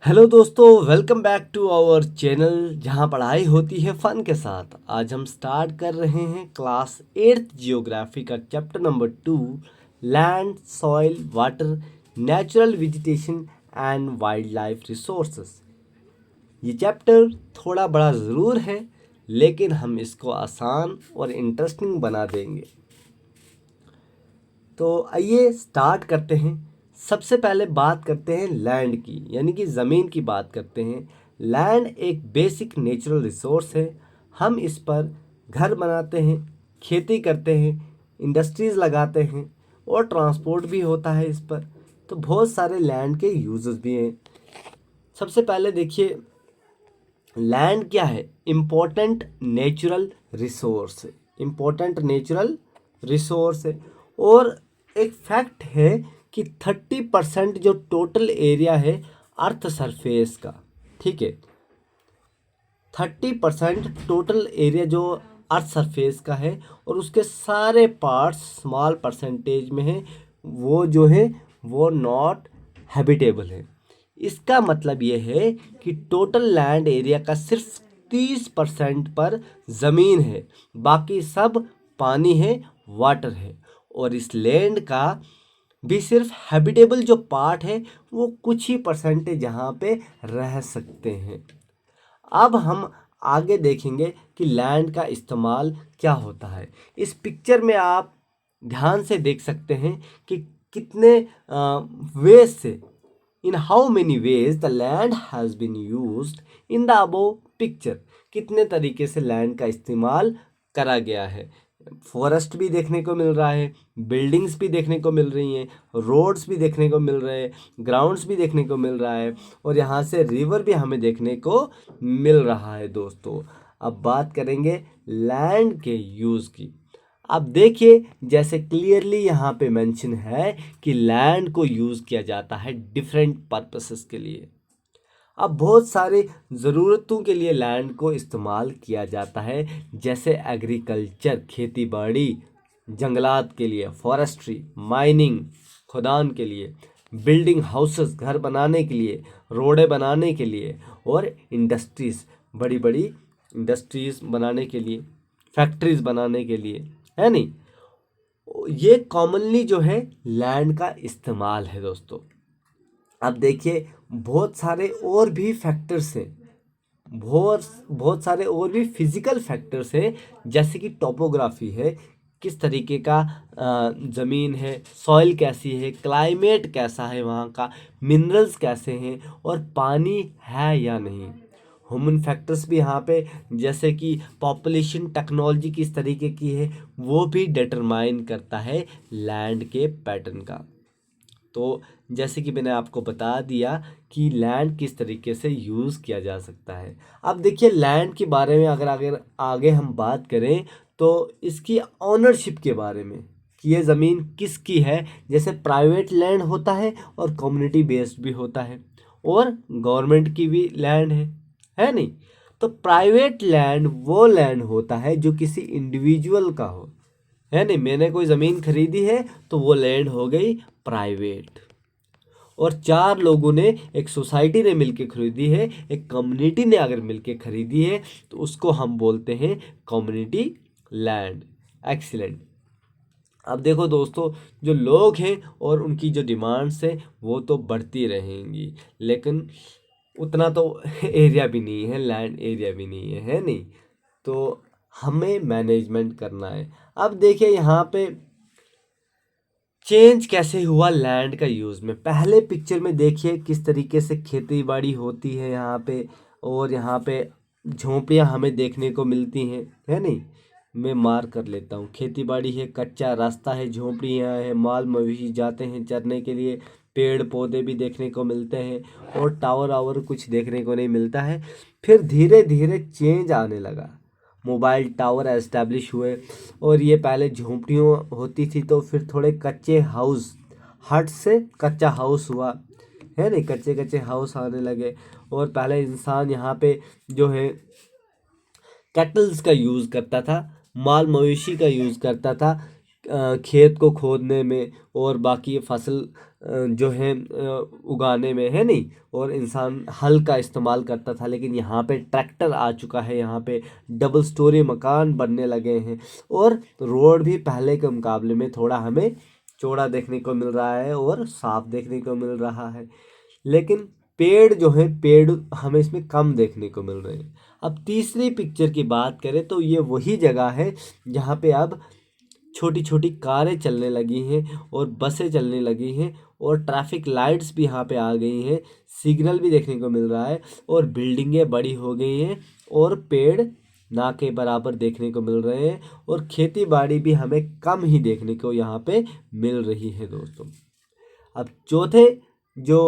Hello दोस्तों, welcome back to our channel जहां पढ़ाई होती है फ़न के साथ। आज हम स्टार्ट कर रहे हैं क्लास 8th जियोग्राफी का chapter number 2, land, soil, water, natural vegetation and wild life resources. ये चैप्टर थोड़ा बड़ा ज़रूर है, लेकिन हम इसको आसान और इंटरेस्टिंग बना देंगे। तो आइए स्टार्ट करते हैं। सबसे पहले बात करते हैं लैंड की, यानी कि ज़मीन की बात करते हैं। लैंड एक बेसिक नेचुरल रिसोर्स है। हम इस पर घर बनाते हैं, खेती करते हैं, इंडस्ट्रीज़ लगाते हैं और ट्रांसपोर्ट भी होता है इस पर। तो बहुत सारे लैंड के यूजेस भी हैं। सबसे पहले देखिए, लैंड क्या है? इम्पोर्टेंट नेचुरल रिसोर्स है। इम्पोर्टेंट नेचुरल रिसोर्स है। और एक फैक्ट है कि 30% जो टोटल एरिया है अर्थ सरफेस का, ठीक है, 30% टोटल एरिया जो अर्थ सरफेस का है और उसके सारे पार्ट्स स्मॉल परसेंटेज में है, वो जो है वो नॉट हैबिटेबल है। इसका मतलब ये है कि टोटल लैंड एरिया का सिर्फ 30% पर ज़मीन है, बाकी सब पानी है, वाटर है। और इस लैंड का भी सिर्फ हैबिटेबल जो पार्ट है वो कुछ ही परसेंटेज यहाँ पे रह सकते हैं। अब हम आगे देखेंगे कि लैंड का इस्तेमाल क्या होता है। इस पिक्चर में आप ध्यान से देख सकते हैं कि कितने वेज से, in how many ways the land has been used in the above picture. कितने तरीके से लैंड का इस्तेमाल करा गया है। फॉरेस्ट भी देखने को मिल रहा है, बिल्डिंग्स भी देखने को मिल रही हैं, रोड्स भी देखने को मिल रहे हैं, ग्राउंड्स भी देखने को मिल रहा है और यहाँ से रिवर भी हमें देखने को मिल रहा है दोस्तों। अब बात करेंगे लैंड के यूज़ की। अब देखिए, जैसे क्लियरली यहाँ पे मेंशन है कि लैंड को यूज़ किया जाता है डिफरेंट पर्पसेस के लिए। अब बहुत सारे ज़रूरतों के लिए लैंड को इस्तेमाल किया जाता है, जैसे एग्रीकल्चर, खेती बाड़ी, जंगलात के लिए, फॉरेस्ट्री, माइनिंग, खदान के लिए, बिल्डिंग हाउसेस, घर बनाने के लिए, रोडें बनाने के लिए और इंडस्ट्रीज़, बड़ी बड़ी इंडस्ट्रीज़ बनाने के लिए, फैक्ट्रीज़ बनाने के लिए, है नहीं। ये कॉमनली जो है लैंड का इस्तेमाल है दोस्तों। अब देखिए, बहुत सारे और भी फैक्टर्स हैं, बहुत बहुत सारे और भी फिजिकल फैक्टर्स हैं, जैसे कि टोपोग्राफी है, किस तरीके का ज़मीन है, सॉइल कैसी है, क्लाइमेट कैसा है वहाँ का, मिनरल्स कैसे हैं और पानी है या नहीं। ह्यूमन फैक्टर्स भी यहाँ पे, जैसे कि पॉपुलेशन, टेक्नोलॉजी किस तरीके की है, वो भी डिटरमाइन करता है लैंड के पैटर्न का। तो जैसे कि मैंने आपको बता दिया कि लैंड किस तरीके से यूज़ किया जा सकता है। अब देखिए, लैंड के बारे में अगर आगे हम बात करें तो इसकी ऑनरशिप के बारे में, कि ये ज़मीन किसकी है। जैसे प्राइवेट लैंड होता है और कम्युनिटी बेस्ड भी होता है और गवर्नमेंट की भी लैंड है नहीं। तो प्राइवेट लैंड वो लैंड होता है जो किसी इंडिविजुअल का हो, है नहीं। मैंने कोई ज़मीन खरीदी है तो वो लैंड हो गई प्राइवेट। और चार लोगों ने, एक सोसाइटी ने मिलके खरीदी है, एक कम्युनिटी ने अगर मिलके खरीदी है, तो उसको हम बोलते हैं कम्युनिटी लैंड। एक्सीलेंट। अब देखो दोस्तों, जो लोग हैं और उनकी जो डिमांड्स हैं वो तो बढ़ती रहेंगी, लेकिन उतना तो एरिया भी नहीं है, लैंड एरिया भी नहीं है नहीं। तो हमें मैनेजमेंट करना है। अब देखिए, यहाँ पे चेंज कैसे हुआ लैंड का यूज़ में। पहले पिक्चर में देखिए किस तरीके से खेती बाड़ी होती है यहाँ पे, और यहाँ पे झोंपड़ियाँ हमें देखने को मिलती हैं, है नहीं। मैं मार कर लेता हूँ, खेती बाड़ी है, कच्चा रास्ता है, झोंपड़ियाँ हैं, माल मवेशी जाते हैं चरने के लिए, पेड़ पौधे भी देखने को मिलते हैं और टावर आवर कुछ देखने को नहीं मिलता है। फिर धीरे धीरे चेंज आने लगा, मोबाइल टावर एस्टैब्लिश हुए और ये पहले झोंपड़ियों होती थी, तो फिर थोड़े कच्चे हाउस, हट से कच्चा हाउस हुआ, है नहीं, कच्चे कच्चे हाउस आने लगे। और पहले इंसान यहाँ पे जो है कैटल्स का यूज़ करता था, माल मवेशी का यूज़ करता था, खेत को खोदने में और बाकी फसल जो है उगाने में, है नहीं, और इंसान हल का इस्तेमाल करता था। लेकिन यहाँ पे ट्रैक्टर आ चुका है, यहाँ पे डबल स्टोरी मकान बनने लगे हैं और रोड भी पहले के मुकाबले में थोड़ा हमें चौड़ा देखने को मिल रहा है और साफ देखने को मिल रहा है। लेकिन पेड़ जो है, पेड़ हमें इसमें कम देखने को मिल रहे हैं। अब तीसरी पिक्चर की बात करें तो ये वही जगह है जहाँ पे अब छोटी छोटी कारें चलने लगी हैं और बसें चलने लगी हैं और ट्रैफिक लाइट्स भी यहाँ पे आ गई हैं, सिग्नल भी देखने को मिल रहा है और बिल्डिंगें बड़ी हो गई हैं और पेड़ ना के बराबर देखने को मिल रहे हैं और खेती बाड़ी भी हमें कम ही देखने को यहाँ पे मिल रही है दोस्तों। अब चौथे जो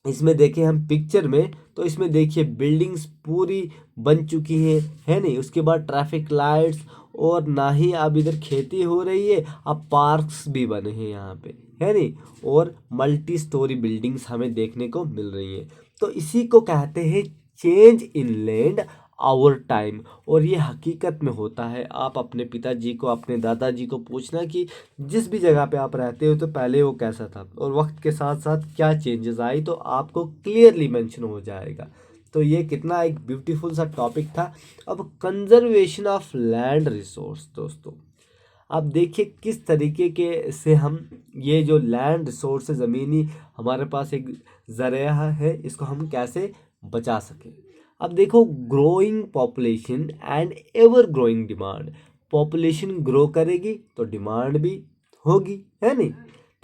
इसमें देखें हम पिक्चर में, तो इसमें देखिए बिल्डिंग्स पूरी बन चुकी हैं, है नहीं, उसके बाद ट्रैफिक लाइट्स, और ना ही अब इधर खेती हो रही है, अब पार्क्स भी बने हैं यहाँ पे, है नहीं, और मल्टी स्टोरी बिल्डिंग्स हमें देखने को मिल रही हैं। तो इसी को कहते हैं change in land our time. और ये हकीकत में होता है। आप अपने पिताजी को, अपने दादाजी को पूछना कि जिस भी जगह पे आप रहते हो तो पहले वो कैसा था और वक्त के साथ साथ क्या चेंजेस आई, तो आपको क्लियरली मेंशन हो जाएगा। तो ये कितना एक ब्यूटीफुल सा टॉपिक था। अब कंजर्वेशन ऑफ लैंड रिसोर्स दोस्तों, आप देखिए किस तरीके के से हम ये जो लैंड रिसोर्स है, ज़मीनी हमारे पास एक ज़रिया है, इसको हम कैसे बचा सकें। अब देखो, growing population and ever growing demand, population grow करेगी तो डिमांड भी होगी, है नहीं।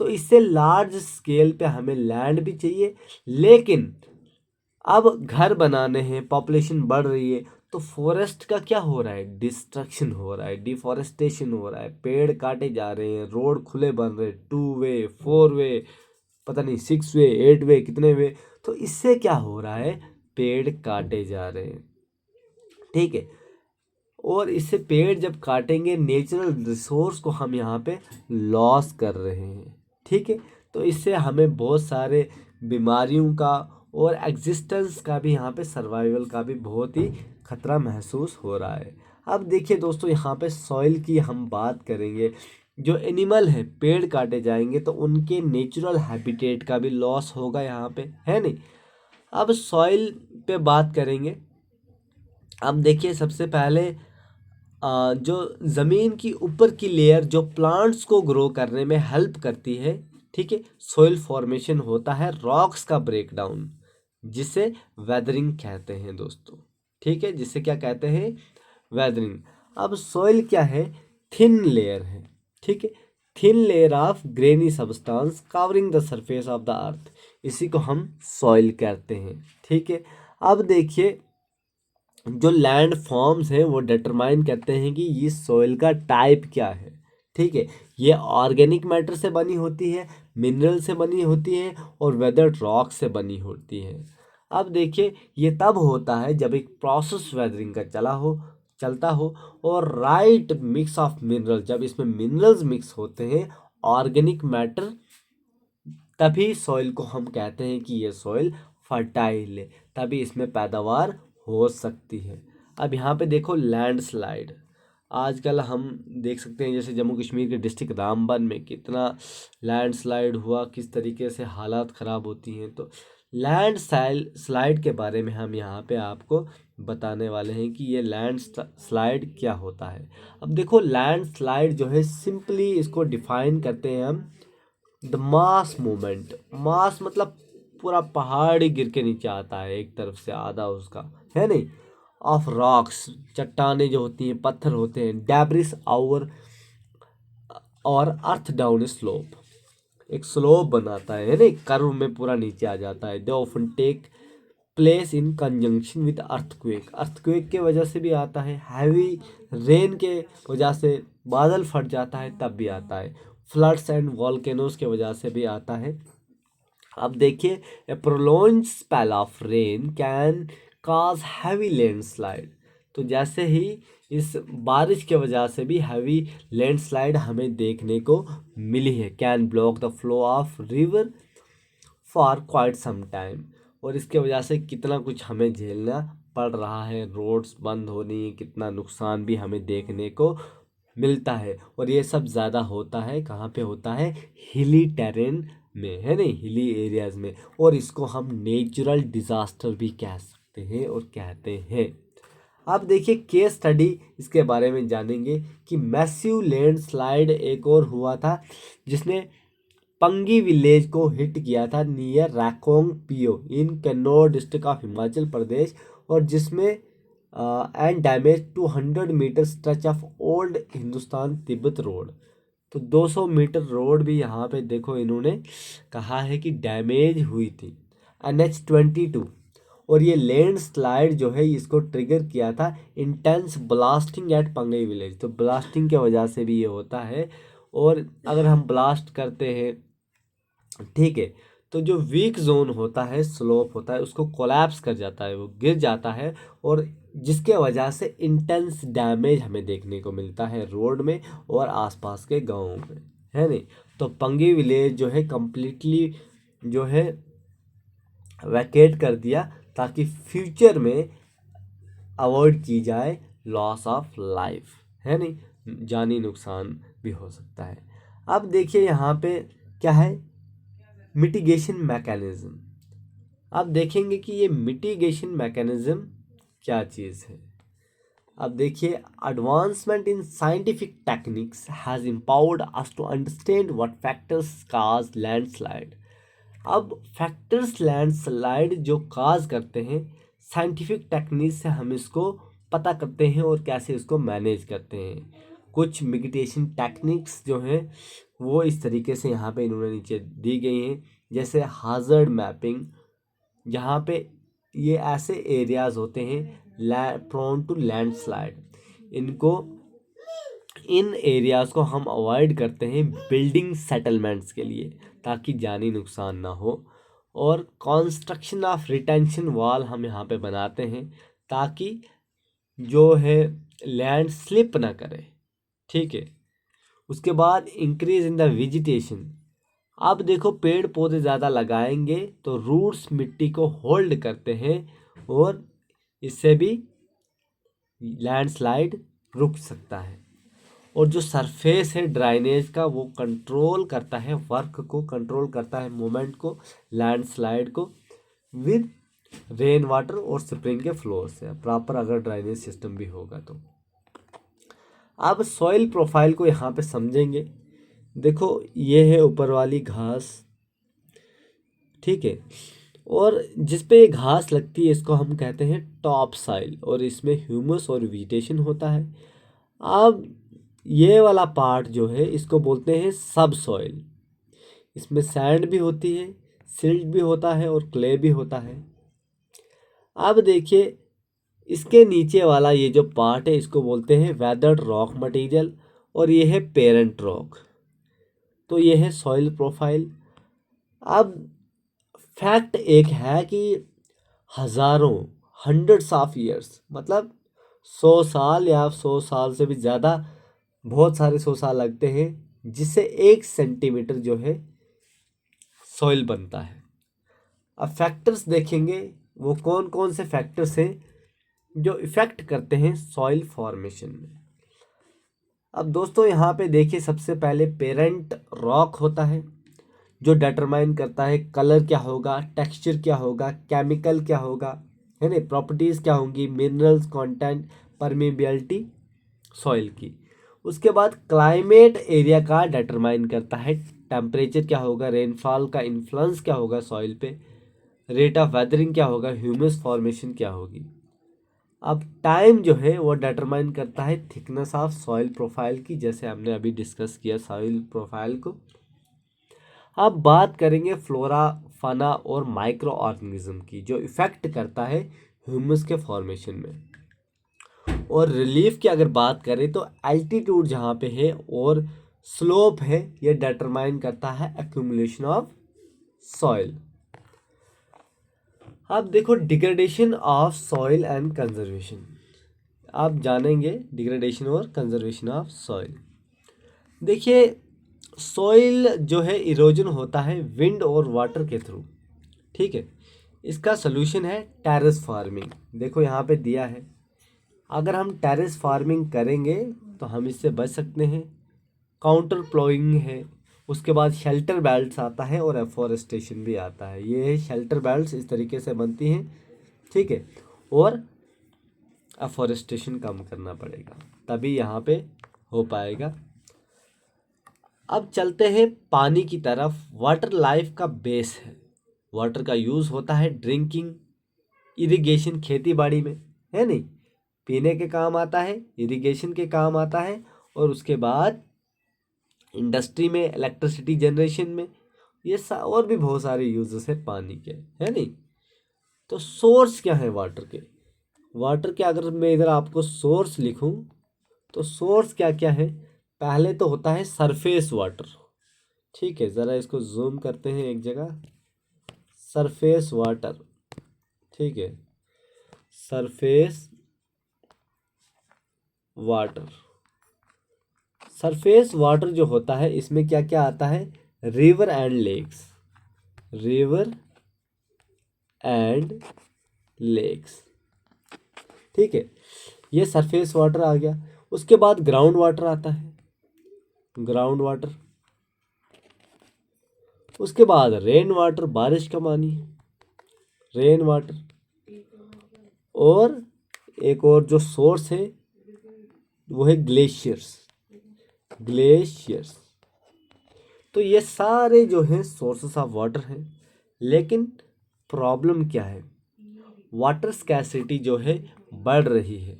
तो इससे लार्ज स्केल पे हमें लैंड भी चाहिए, लेकिन अब घर बनाने हैं, पॉपुलेशन बढ़ रही है, तो फॉरेस्ट का क्या हो रहा है, डिस्ट्रक्शन हो रहा है, डिफॉरेस्टेशन हो रहा है, पेड़ काटे जा रहे हैं, रोड खुले बन रहे हैं, 2 वे 4 वे, पता नहीं 6 वे 8 वे कितने वे। तो इससे क्या हो रहा है, पेड़ काटे जा रहे हैं, ठीक है। और इससे पेड़ जब काटेंगे, नेचुरल रिसोर्स को हम यहाँ पे लॉस कर रहे हैं, ठीक है। तो इससे हमें बहुत सारे बीमारियों का और एग्जिस्टेंस का भी, यहाँ पे सर्वाइवल का भी बहुत ही खतरा महसूस हो रहा है। अब देखिए दोस्तों, यहाँ पे सॉइल की हम बात करेंगे। जो एनिमल है, पेड़ काटे जाएंगे तो उनके नेचुरल हैबिटेट का भी लॉस होगा यहाँ पे, है नहीं। अब सॉइल पे बात करेंगे। अब देखिए, सबसे पहले जो ज़मीन की ऊपर की लेयर जो प्लांट्स को ग्रो करने में हेल्प करती है, ठीक है, सॉइल फॉर्मेशन होता है रॉक्स का ब्रेकडाउन, जिसे वेदरिंग कहते हैं दोस्तों, ठीक है, जिसे क्या कहते हैं, वेदरिंग। अब सॉइल क्या है, थिन लेयर है, ठीक है, thin layer of granny substance covering the surface of the earth, इसी को हम सॉइल कहते हैं, ठीक है। अब देखिए, जो लैंड फॉर्म्स हैं वो डिटरमाइन करते हैं कि ये सॉइल का टाइप क्या है, ठीक है। ये ऑर्गेनिक मैटर से बनी होती है, मिनरल से बनी होती है और वेदर्ड रॉक से बनी होती है। अब देखिए, ये तब होता है जब एक प्रोसेस वेदरिंग का चलता हो और राइट मिक्स ऑफ मिनरल, जब इसमें मिनरल्स मिक्स होते हैं, ऑर्गेनिक मैटर, तभी सॉइल को हम कहते हैं कि ये सॉइल फर्टाइल है, तभी इसमें पैदावार हो सकती है। अब यहाँ पे देखो, लैंडस्लाइड आजकल हम देख सकते हैं, जैसे जम्मू कश्मीर के डिस्ट्रिक्ट रामबन में कितना लैंडस्लाइड हुआ, किस तरीके से हालात ख़राब होती हैं। तो स्लाइड के बारे में हम यहाँ पे आपको बताने वाले हैं कि ये लैंड स्लाइड क्या होता है। अब देखो, लैंडस्लाइड जो है, सिंपली इसको डिफाइन करते हैं हम, द मास मूवमेंट, मास मतलब पूरा पहाड़ ही गिर के नीचे आता है एक तरफ से, आधा उसका, है नहीं, ऑफ रॉक्स, चट्टाने जो होती हैं, पत्थर होते हैं, डेब्रिस और अर्थ डाउन स्लोप, एक स्लोप बनाता है नहीं, कर्व में पूरा नीचे आ जाता है। They often take place in conjunction with earthquake, earthquake के वजह से भी आता है, हैवी रेन के वजह से बादल फट जाता है तब भी आता है, फ्लड्स एंड वॉल्केनोज के वजह से भी आता है। अब देखिए, a prolonged spell of rain can cause heavy landslide, तो जैसे ही इस बारिश के वजह से भी हैवी लैंडस्लाइड हमें देखने को मिली है। Can block the flow of river for quite some time, और इसके वजह से कितना कुछ हमें झेलना पड़ रहा है, रोड्स बंद होनी, कितना नुकसान भी हमें देखने को मिलता है। और ये सब ज़्यादा होता है कहाँ पे होता है, हिली टेरेन में, है नहीं, हिली एरियाज में। और इसको हम नेचुरल डिज़ास्टर भी कह सकते हैं और कहते हैं। अब देखिए केस स्टडी इसके बारे में जानेंगे कि मैसिव लैंडस्लाइड एक और हुआ था जिसने पंगी विलेज को हिट किया था near Reckong Peo in Kinnaur district of Himachal Pradesh, और जिसमें and damage 200 metre stretch of old Hindustan Tibet road. तो 200 मीटर रोड भी यहाँ पे देखो इन्होंने कहा है कि डैमेज हुई थी। NH-22, और ये लैंड स्लाइड जो है इसको ट्रिगर किया था इंटेंस ब्लास्टिंग एट पंगई विलेज। तो ब्लास्टिंग की वजह से भी ये होता है। और अगर हम ब्लास्ट करते हैं, ठीक है, तो जो वीक जोन होता है, स्लोप होता है, उसको कोलैप्स कर जाता है, वो गिर जाता है, और जिसके वजह से इंटेंस डैमेज हमें देखने को मिलता है रोड में और आसपास के गाँवों में, है नहीं। तो पंगी विलेज जो है कम्प्लीटली जो है वैकेट कर दिया ताकि फ्यूचर में अवॉइड की जाए लॉस ऑफ लाइफ, है नहीं, जानी नुकसान भी हो सकता है। अब देखिए यहाँ पे क्या है, मिटिगेशन मैकेनिज्म। अब देखेंगे कि ये मिटिगेशन मैकेनिज्म क्या चीज़ है। अब देखिए, advancement in scientific techniques has empowered us to understand what factors cause landslide. अब फैक्टर्स लैंडस्लाइड जो काज करते हैं, साइंटिफिक टेक्निक से हम इसको पता करते हैं और कैसे इसको मैनेज करते हैं। कुछ मिटिगेशन टेक्निक्स जो हैं वो इस तरीके से यहाँ पे इन्होंने नीचे दी गई हैं, जैसे हाजर्ड मैपिंग, जहाँ पे ये ऐसे एरियाज होते हैं प्रोन टू लैंडस्लाइड, इन एरियाज को हम अवॉइड करते हैं बिल्डिंग सेटलमेंट्स के लिए ताकि जानी नुकसान ना हो। और कंस्ट्रक्शन ऑफ रिटेंशन वॉल हम यहाँ पे बनाते हैं ताकि जो है लैंड स्लिप ना करे, ठीक है। उसके बाद इंक्रीज इन द वेजिटेशन। अब देखो पेड़ पौधे ज़्यादा लगाएंगे तो रूट्स मिट्टी को होल्ड करते हैं और इससे भी लैंडस्लाइड रुक सकता है। और जो सरफेस है ड्राइनेज का वो कंट्रोल करता है, वर्क को कंट्रोल करता है, मूवमेंट को, लैंडस्लाइड को, विद रेन वाटर और स्प्रिंग के फ्लो से, प्रॉपर अगर ड्राइनेज सिस्टम भी होगा तो। अब सॉइल प्रोफाइल को यहाँ पे समझेंगे। देखो ये है ऊपर वाली घास, ठीक है, और जिस पे ये घास लगती है इसको हम कहते हैं टॉप सॉइल, और इसमें ह्यूमस और वेजिटेशन होता है। अब ये वाला पार्ट जो है इसको बोलते हैं सब सॉइल। इसमें सैंड भी होती है, सिल्ट भी होता है और क्ले भी होता है। अब देखिए इसके नीचे वाला ये जो पार्ट है इसको बोलते हैं वेदर्ड रॉक मटेरियल, और ये है पेरेंट रॉक। तो ये है सॉइल प्रोफाइल। अब फैक्ट एक है कि हज़ारों, हंड्रेड्स ऑफ ईयर्स, मतलब 100 साल या 100 साल से भी ज़्यादा, बहुत सारे 100 साल लगते हैं जिससे 1 सेंटीमीटर जो है सॉइल बनता है। अब फैक्टर्स देखेंगे वो कौन कौन से फैक्टर्स हैं जो इफ़ेक्ट करते हैं सॉइल फॉर्मेशन में। अब दोस्तों यहाँ पे देखिए सबसे पहले पेरेंट रॉक होता है जो डिटरमाइन करता है कलर क्या होगा, टेक्सचर क्या होगा, केमिकल क्या होगा, है ना, प्रॉपर्टीज़ क्या होंगी, मिनरल्स कंटेंट, परमेबिलिटी सॉइल की। उसके बाद क्लाइमेट एरिया का डिटरमाइन करता है, टेम्परेचर क्या होगा, रेनफॉल का इन्फ्लुएंस क्या होगा सॉइल पे, रेट ऑफ वेदरिंग क्या होगा, ह्यूमस फॉर्मेशन क्या होगी। अब टाइम जो है वो डिटरमाइन करता है थिकनेस ऑफ सॉइल प्रोफाइल की, जैसे हमने अभी डिस्कस किया सॉइल प्रोफाइल को। अब बात करेंगे फ्लोरा, फाना और माइक्रो ऑर्गेनिज्म की जो इफ़ेक्ट करता है ह्यूमस के फॉर्मेशन में। और रिलीफ की अगर बात करें तो एल्टीट्यूड जहाँ पे है और स्लोप है ये डिटरमाइन करता है एक्यूमुलेशन ऑफ सॉइल। अब देखो degradation of soil and conservation, आप जानेंगे डिग्रेडेशन और कंजर्वेशन ऑफ सॉइल। देखिए सॉइल जो है इरोजन होता है विंड और वाटर के थ्रू, ठीक है। इसका सलूशन है टेरेस फार्मिंग, देखो यहाँ पे दिया है अगर हम टेरेस फार्मिंग करेंगे तो हम इससे बच सकते हैं। काउंटर प्लोइंग है, उसके बाद शेल्टर बेल्ट्स आता है और एफोरेस्टेशन भी आता है। ये शेल्टर बेल्ट्स इस तरीके से बनती हैं, ठीक है, और एफोरेस्टेशन कम करना पड़ेगा तभी यहाँ पे हो पाएगा। अब चलते हैं पानी की तरफ। वाटर लाइफ का बेस है। वाटर का यूज़ होता है ड्रिंकिंग, इरिगेशन, खेती बाड़ी में, है नहीं, पीने के काम आता है, इरिगेशन के काम आता है, और उसके बाद इंडस्ट्री में, इलेक्ट्रिसिटी जनरेशन में, ये और भी बहुत सारे यूजेस है पानी के, है नहीं। तो सोर्स क्या है वाटर के? वाटर के अगर मैं इधर आपको सोर्स लिखूं तो सोर्स क्या क्या है? पहले तो होता है सरफेस वाटर, ठीक है, ज़रा इसको जूम करते हैं एक जगह। सरफेस वाटर, ठीक है, सरफेस वाटर। सरफेस वाटर जो होता है इसमें क्या क्या आता है? River and lakes, river and lakes, ठीक है, ये सरफेस वाटर आ गया। उसके बाद ग्राउंड वाटर आता है, ग्राउंड वाटर। उसके बाद रेन वाटर, बारिश का पानी, रेन वाटर। और एक और जो सोर्स है वो है ग्लेशियर्स, ग्लेशियर्स। तो ये सारे जो हैं सोर्सेस ऑफ वाटर हैं। लेकिन प्रॉब्लम क्या है? वाटर स्कैसिटी जो है बढ़ रही है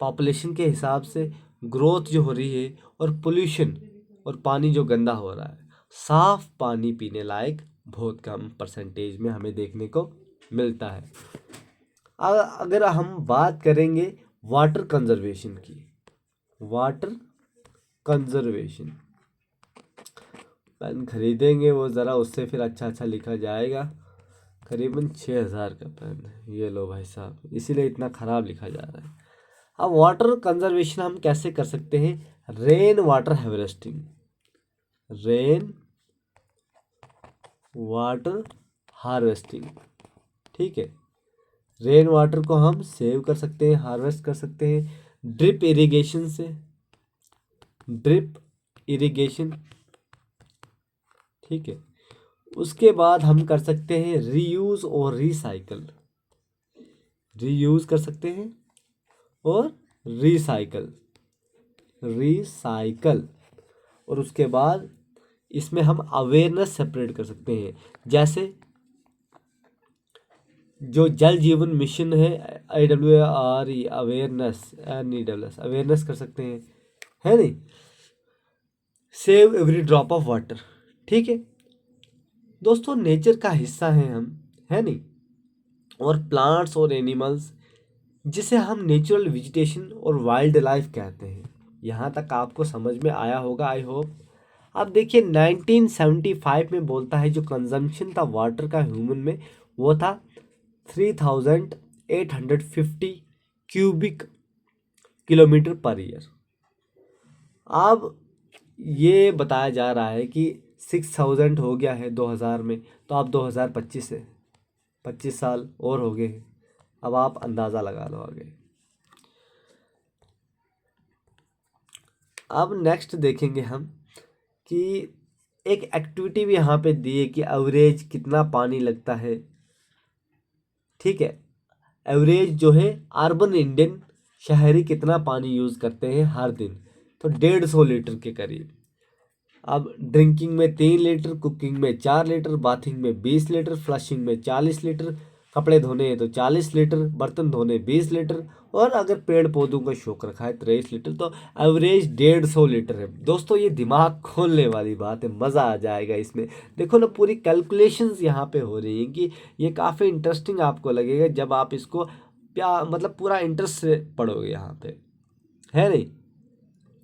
पॉपुलेशन के हिसाब से, ग्रोथ जो हो रही है, और पोल्यूशन, और पानी जो गंदा हो रहा है। साफ पानी पीने लायक बहुत कम परसेंटेज में हमें देखने को मिलता है। अगर हम बात करेंगे वाटर कंजर्वेशन की, वाटर कंजर्वेशन, पेन खरीदेंगे वो ज़रा, उससे फिर अच्छा अच्छा लिखा जाएगा। करीबन 6,000 का पेन है ये, लो भाई साहब, इसीलिए इतना ख़राब लिखा जा रहा है। अब वाटर कंजर्वेशन हम कैसे कर सकते हैं? Rain water harvesting, rain water harvesting, ठीक है, रेन वाटर को हम सेव कर सकते हैं, हार्वेस्ट कर सकते हैं। ड्रिप इरिगेशन से, ड्रिप इरिगेशन, ठीक है। उसके बाद हम कर सकते हैं रीयूज और रिसाइकल, रीयूज कर सकते हैं और रिसाइकल, रिसाइकल। और उसके बाद इसमें हम अवेयरनेस सेपरेट कर सकते हैं, जैसे जो जल जीवन मिशन है, IWR, अवेयरनेस, NEWS, अवेयरनेस कर सकते हैं, है नहीं। Save every drop of water, ठीक है दोस्तों, नेचर का हिस्सा हैं हम, है नहीं। और प्लांट्स और एनिमल्स, जिसे हम नेचुरल वेजिटेशन और वाइल्ड लाइफ कहते हैं। यहाँ तक आपको समझ में आया होगा, आई होप। अब देखिए 1975 में बोलता है जो कंजम्पशन था वाटर का ह्यूमन में, वो था 3,850 क्यूबिक किलोमीटर पर ईयर। अब ये बताया जा रहा है कि 6,000 हो गया है 2000 में, तो अब 2025 है, 25 साल और हो गए हैं। अब आप अंदाज़ा लगा लो आगे। अब नेक्स्ट देखेंगे हम कि एक एक्टिविटी भी यहाँ पे दी है कि एवरेज कितना पानी लगता है, ठीक है। एवरेज जो है अर्बन इंडियन शहरी कितना पानी यूज़ करते हैं हर दिन, तो 150 लीटर के करीब। अब ड्रिंकिंग में 3 लीटर, कुकिंग में 4 लीटर, बाथिंग में 20 लीटर, फ्लशिंग में 40 लीटर, कपड़े धोने हैं तो 40 लीटर, बर्तन धोने 20 लीटर, और अगर पेड़ पौधों का शौक रखा है 23 लीटर। तो एवरेज 150 लीटर है दोस्तों। ये दिमाग खोलने वाली बात है, मज़ा आ जाएगा इसमें। देखो ना, पूरी कैलकुलेशंस यहाँ पे हो रही हैं कि ये काफ़ी इंटरेस्टिंग आपको लगेगा जब आप इसको मतलब पूरा इंटरेस्ट से पढ़ोगे यहाँ पे, है नहीं।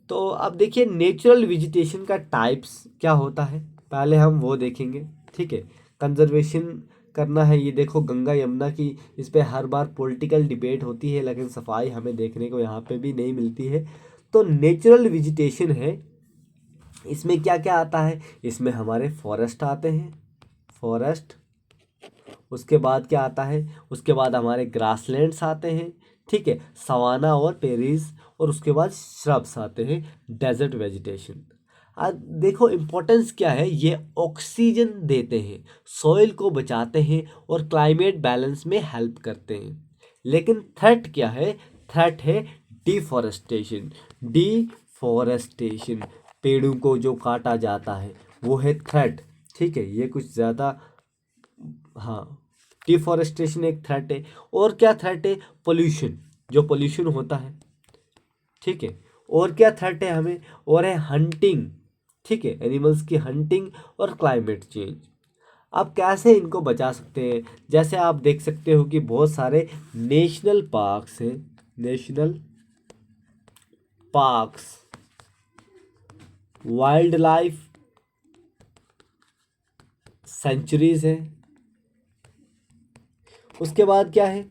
तो अब देखिए नेचुरल वेजिटेशन का टाइप्स क्या होता है, पहले हम वो देखेंगे, ठीक है। कंजर्वेशन करना है, ये देखो गंगा यमुना की, इस पे हर बार पॉलिटिकल डिबेट होती है, लेकिन सफाई हमें देखने को यहाँ पे भी नहीं मिलती है। तो नेचुरल वेजिटेशन है, इसमें क्या क्या आता है? इसमें हमारे फॉरेस्ट आते हैं, फॉरेस्ट। उसके बाद क्या आता है? उसके बाद हमारे ग्रासलैंड्स आते हैं, ठीक है, सवाना और पेरीज, और उसके बाद श्रब्स आते हैं, डेजर्ट वेजिटेशन। आज देखो इम्पोर्टेंस क्या है, ये ऑक्सीजन देते हैं, सॉइल को बचाते हैं और क्लाइमेट बैलेंस में हेल्प करते हैं। लेकिन थ्रेट क्या है, थ्रेट है डिफॉरेस्टेशन। डिफॉरेस्टेशन, पेड़ों को जो काटा जाता है वो है थ्रेट। ठीक है, ये कुछ ज़्यादा, हाँ, डिफॉरेस्टेशन एक थ्रेट है। और क्या थ्रेट है, पोल्यूशन, जो पोल्यूशन होता है। ठीक है, और क्या थ्रेट है हमें, और है हंटिंग। ठीक है, एनिमल्स की हंटिंग और क्लाइमेट चेंज। आप कैसे इनको बचा सकते हैं, जैसे आप देख सकते हो कि बहुत सारे नेशनल पार्क्स हैं, national parks, wild life sanctuaries हैं। उसके बाद क्या है,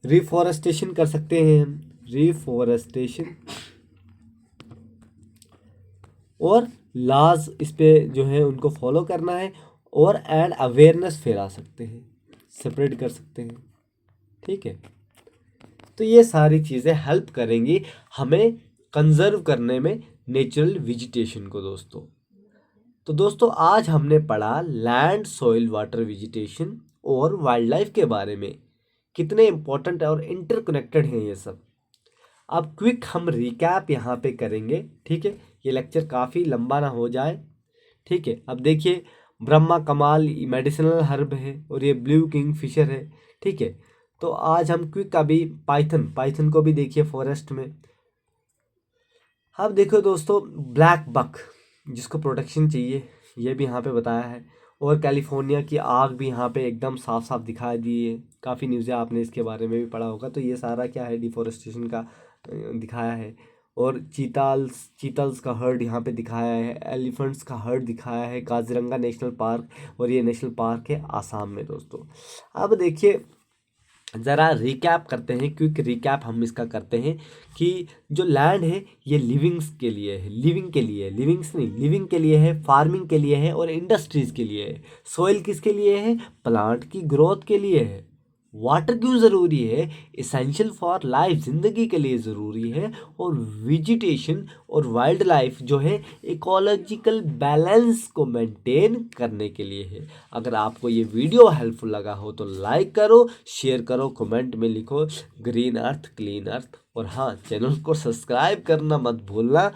रिफॉरेस्टेशन कर सकते हैं हम, रिफॉरेस्टेशन, और लॉज इस पे जो है उनको फॉलो करना है, और एंड अवेयरनेस फैला सकते हैं, स्प्रेड कर सकते हैं। ठीक है, तो ये सारी चीज़ें हेल्प करेंगी हमें कंजर्व करने में नेचुरल वेजिटेशन को दोस्तों। तो दोस्तों आज हमने पढ़ा लैंड, सॉइल, वाटर, वेजिटेशन और वाइल्ड लाइफ के बारे में, कितने इंपॉर्टेंट और इंटरकनेक्टेड हैं ये सब। अब क्विक हम रिकैप यहाँ पे करेंगे। ठीक है, ये लेक्चर काफ़ी लंबा ना हो जाए। ठीक है, अब देखिए, ब्रह्मा कमाल मेडिसिनल हर्ब है, और ये ब्लू किंग फिशर है। ठीक है, तो आज हम क्विक अभी पाइथन, पाइथन को भी देखिए फॉरेस्ट में। अब देखो दोस्तों, ब्लैक बक जिसको प्रोटेक्शन चाहिए, ये भी यहाँ पे बताया है। और कैलिफोर्निया की आग भी यहाँ पे एकदम साफ साफ दिखा दी है, काफ़ी न्यूज़ें आपने इसके बारे में भी पढ़ा होगा। तो ये सारा क्या है, डिफोरेस्टेशन का दिखाया है। और चीताल्स, चीतल्स का हर्ड यहाँ पे दिखाया है, एलिफेंट्स का हर्ड दिखाया है, काजीरंगा नेशनल पार्क, और ये नेशनल पार्क है आसाम में दोस्तों। अब देखिए ज़रा रिकैप करते हैं, क्विक रिकैप हम इसका करते हैं कि जो लैंड है ये लिविंग्स के लिए है, लिविंग के लिए, लिविंग्स नहीं, लिविंग के लिए है, फार्मिंग के लिए है और इंडस्ट्रीज़ के लिए है। सॉइल किसके लिए है, प्लांट की ग्रोथ के लिए है। वाटर क्यों ज़रूरी है, इसेंशियल फॉर लाइफ, ज़िंदगी के लिए ज़रूरी है। और वेजिटेशन और वाइल्ड लाइफ जो है इकोलॉजिकल बैलेंस को मेंटेन करने के लिए है। अगर आपको ये वीडियो हेल्पफुल लगा हो तो लाइक करो, शेयर करो, कमेंट में लिखो ग्रीन अर्थ क्लीन अर्थ, और हाँ, चैनल को सब्सक्राइब करना मत भूलना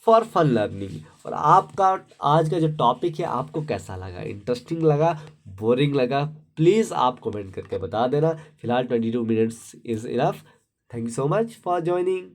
फॉर फन लर्निंग। और आपका आज का जो टॉपिक है आपको कैसा लगा, इंटरेस्टिंग लगा, बोरिंग लगा, प्लीज़ आप कमेंट करके बता देना। फिलहाल 22 minutes is enough. Thank you so much for joining.